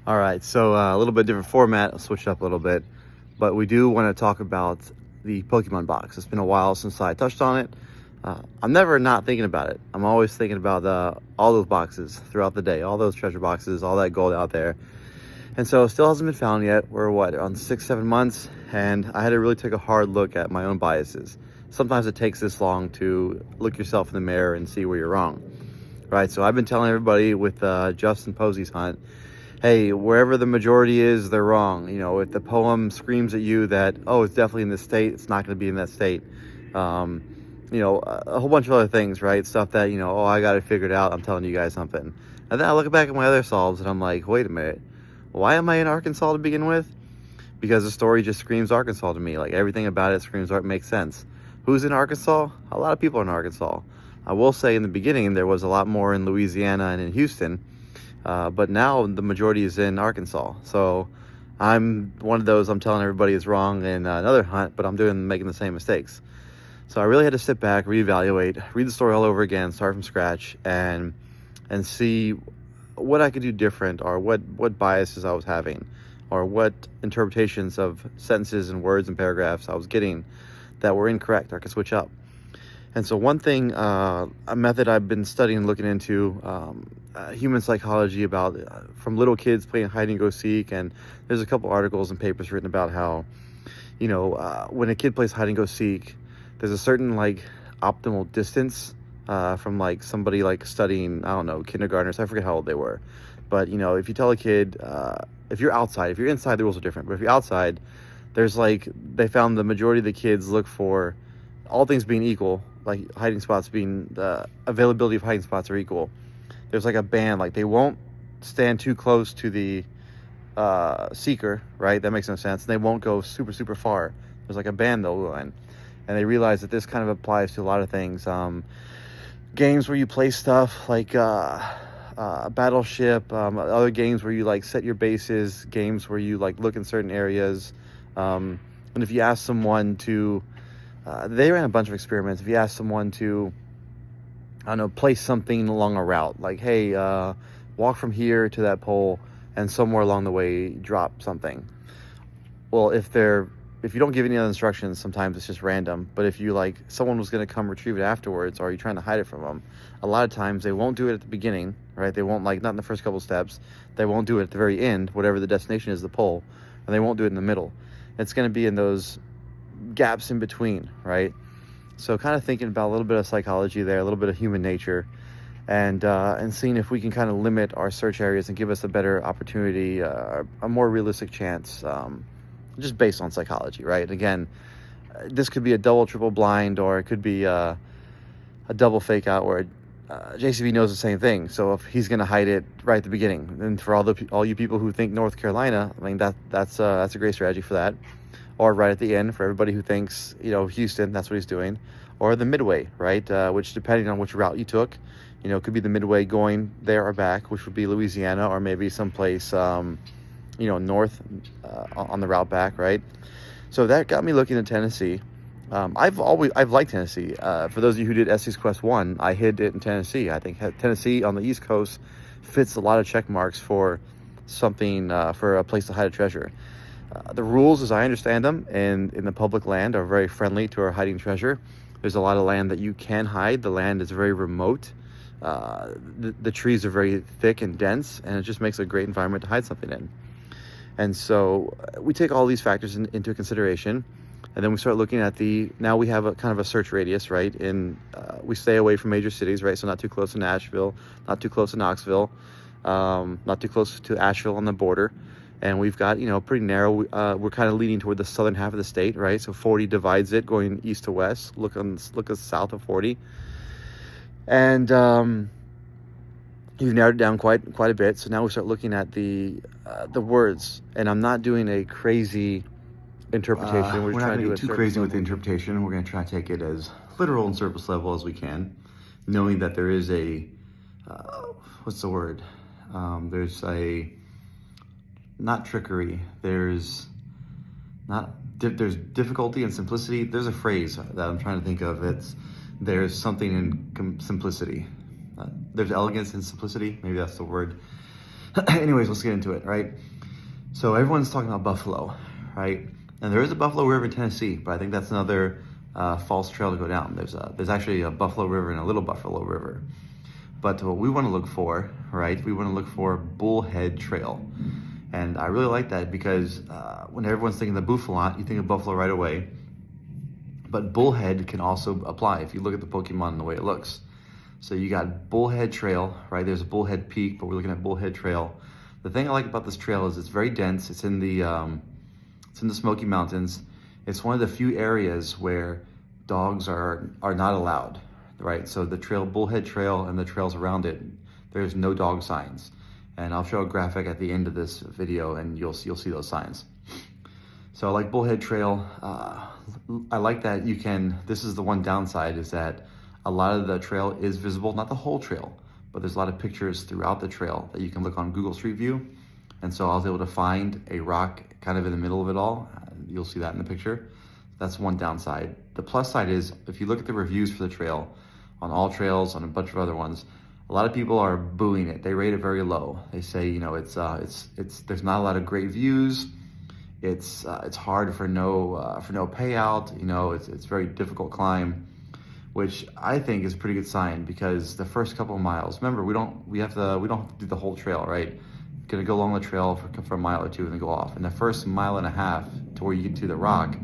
All right, so a little bit different format. I'll switch it up a little bit, but we do want to talk about the Pokemon box. It's been a while since I touched on it. I'm never not thinking about it. I'm always thinking about all those boxes throughout the day, all those treasure boxes, all that gold out there. And so it still hasn't been found yet. We're on 6-7 months, and I had to really take a hard look at my own biases. Sometimes it takes this long to look yourself in the mirror and see where you're wrong, right? So I've been telling everybody with Justin Posey's hunt, hey, wherever the majority is, they're wrong. You know, if the poem screams at you that, oh, it's definitely in this state, it's not going to be in that state. A whole bunch of other things, right? Stuff that, oh, I got it figured out. I'm telling you guys something. And then I look back at my other solves and I'm like, wait a minute. Why am I in Arkansas to begin with? Because the story just screams Arkansas to me. Like everything about it screams art makes sense. Who's in Arkansas? A lot of people are in Arkansas. I will say in the beginning, there was a lot more in Louisiana and in Houston. But now the majority is in Arkansas. So I'm one of those I'm telling everybody is wrong in another hunt, but I'm making the same mistakes. So I really had to sit back, reevaluate, read the story all over again, start from scratch, and see what I could do different, or what biases I was having, or what interpretations of sentences and words and paragraphs I was getting that were incorrect, or I could switch up. And so one thing, a method I've been studying and looking into, human psychology about from little kids playing hide and go seek, and there's a couple articles and papers written about how, when a kid plays hide and go seek, there's a certain optimal distance from somebody studying, I don't know, kindergartners. I forget how old they were, but if you tell a kid, if you're outside, if you're inside, the rules are different. But if you're outside, there's they found the majority of the kids look for, all things being equal, like hiding spots being, the availability of hiding spots are equal. There's a band, they won't stand too close to the seeker, right? That makes no sense. And they won't go super, super far. There's a band they'll go in. And they realize that this kind of applies to a lot of things. Games where you play stuff like Battleship, other games where you set your bases, games where you look in certain areas. And if you ask someone to, they ran a bunch of experiments. If you ask someone to, I don't know, place something along a route, hey, walk from here to that pole, and somewhere along the way drop something. Well, if you don't give any other instructions, sometimes it's just random. But if you someone was going to come retrieve it afterwards, or you're trying to hide it from them, a lot of times they won't do it at the beginning, right? They won't not in the first couple steps. They won't do it at the very end, whatever the destination is, the pole, and they won't do it in the middle. It's going to be in those gaps in between, right? So kind of thinking about a little bit of psychology there, a little bit of human nature, and seeing if we can kind of limit our search areas and give us a better opportunity, a more realistic chance, just based on psychology, right? Again, this could be a double, triple blind, or it could be a double fake out where JCB knows the same thing. So if he's going to hide it right at the beginning, and for all you people who think North Carolina, I mean that's a great strategy for that. Or right at the end for everybody who thinks Houston, that's what he's doing, or the midway, right? Which depending on which route you took, could be the midway going there or back, which would be Louisiana, or maybe someplace north on the route back, right? So that got me looking at Tennessee. I've liked Tennessee. For those of you who did Estes Quest 1, I hid it in Tennessee. I think Tennessee on the East Coast fits a lot of check marks for something, for a place to hide a treasure. The rules, as I understand them, in the public land are very friendly to our hiding treasure. There's a lot of land that you can hide. The land is very remote. The trees are very thick and dense, and it just makes a great environment to hide something in. And so we take all these factors into consideration, and then we start looking at now we have a kind of a search radius, right? We stay away from major cities, right? So not too close to Nashville, not too close to Knoxville, not too close to Asheville on the border. And we've got, pretty narrow, we're kind of leaning toward the southern half of the state, right? So 40 divides it going east to west, look south of 40. And you've narrowed it down quite a bit. So now we start looking at the words, and I'm not doing a crazy interpretation. We're not going to get too crazy with the interpretation. We're going to try to take it as literal and surface level as we can, knowing that there is what's the word? There's not trickery. There's difficulty and simplicity. There's a phrase that I'm trying to think of. There's something in simplicity. There's elegance in simplicity. Maybe that's the word. Anyways, let's get into it, right? So everyone's talking about buffalo, right? And there is a Buffalo River in Tennessee, but I think that's another false trail to go down. There's actually a Buffalo River and a Little Buffalo River. But what we want to look for, right? We want to look for Bullhead Trail. And I really like that because when everyone's thinking of the Buffalont, you think of buffalo right away. But Bullhead can also apply if you look at the Pokemon and the way it looks. So you got Bullhead Trail, right? There's Bullhead Peak, but we're looking at Bullhead Trail. The thing I like about this trail is it's very dense. It's in the Smoky Mountains. It's one of the few areas where dogs are not allowed, right? So the trail, Bullhead Trail, and the trails around it, there's no dog signs. And I'll show a graphic at the end of this video, and you'll see those signs. So I like Bullhead Trail. I like that you can. This is the one downside, is that a lot of the trail is visible, not the whole trail, but there's a lot of pictures throughout the trail that you can look on Google Street View. And so I was able to find a rock kind of in the middle of it all. You'll see that in the picture. That's one downside. The plus side is, if you look at the reviews for the trail, on All Trails, on a bunch of other ones, a lot of people are booing it. They rate it very low. They say, you know, it's there's not a lot of great views. It's hard for no payout. You know, it's very difficult climb, which I think is a pretty good sign, because the first couple of miles, remember, we don't have to do the whole trail, right? Gonna go along the trail for a mile or two and then go off. And the first mile and a half to where you get to the rock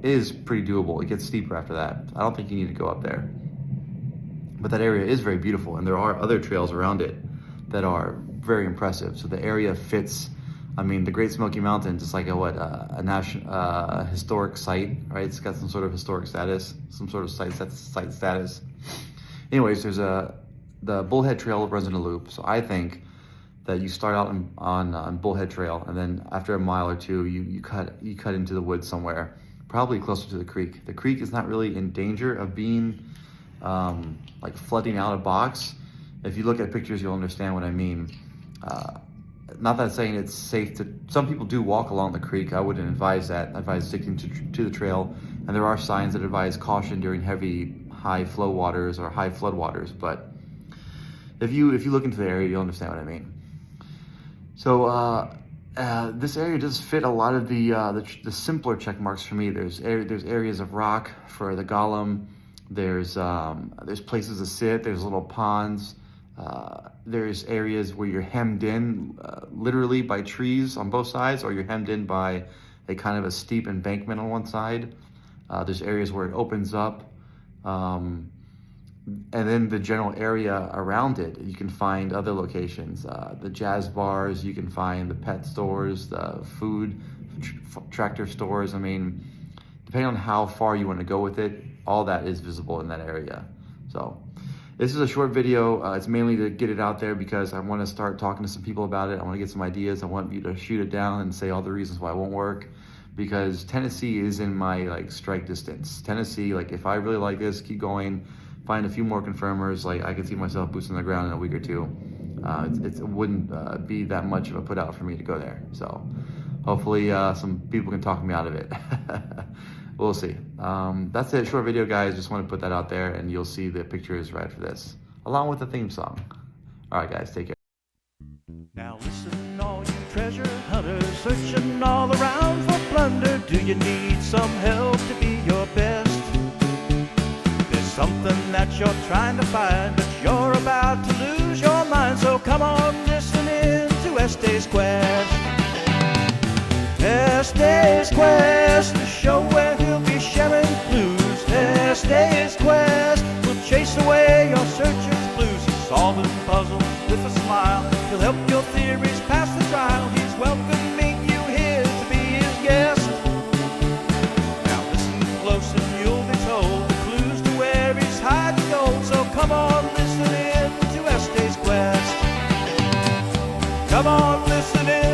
is pretty doable. It gets steeper after that. I don't think you need to go up there. But that area is very beautiful, and there are other trails around it that are very impressive. So the area fits. I mean, the Great Smoky Mountains is like a national historic site, right? It's got some sort of historic status, some sort of site status. Anyways, there's the Bullhead Trail runs in a loop. So I think that you start out on Bullhead Trail, and then after a mile or two, you cut into the woods somewhere, probably closer to the creek. The creek is not really in danger of being like flooding out a box. If you look at pictures, you'll understand what I mean. Not that saying it's safe to, some people do walk along the creek. I wouldn't advise that. I advise sticking to the trail, and there are signs that advise caution during high flow waters or high flood waters. But if you look into the area, you'll understand what I mean. So this area does fit a lot of the simpler check marks for me. There's areas of rock for the golem. There's places to sit. There's little ponds. There's areas where you're hemmed in literally by trees on both sides, or you're hemmed in by a kind of a steep embankment on one side. There's areas where it opens up. And then the general area around it, you can find other locations, the jazz bars, you can find the pet stores, the food, tractor stores. I mean, depending on how far you want to go with it, all that is visible in that area. So this is a short video. It's mainly to get it out there because I want to start talking to some people about it. I want to get some ideas. I want you to shoot it down and say all the reasons why it won't work, because Tennessee is in my like strike distance. Tennessee, like if I really like this, keep going, find a few more confirmers, like I could see myself boots on the ground in a week or two. It wouldn't be that much of a put out for me to go there. So hopefully some people can talk me out of it. We'll see. That's it, short video, guys. Just want to put that out there, and you'll see the pictures right for this, along with the theme song. All right, guys, take care. Now listen, all you treasure hunters, searching all around for plunder. Do you need some help to be your best? There's something that you're trying to find, but you're about to lose your mind. So come on, listen in to Estes Quest. Estes Quest, the show where he'll be sharing clues. Estes Quest will chase away your searcher's blues. He's solving puzzles with a smile. He'll help your theories pass the trial. He's welcoming you here to be his guest. Now listen close and you'll be told the clues to where he's hiding gold. So come on, listen in to Estes Quest. Come on, listen in.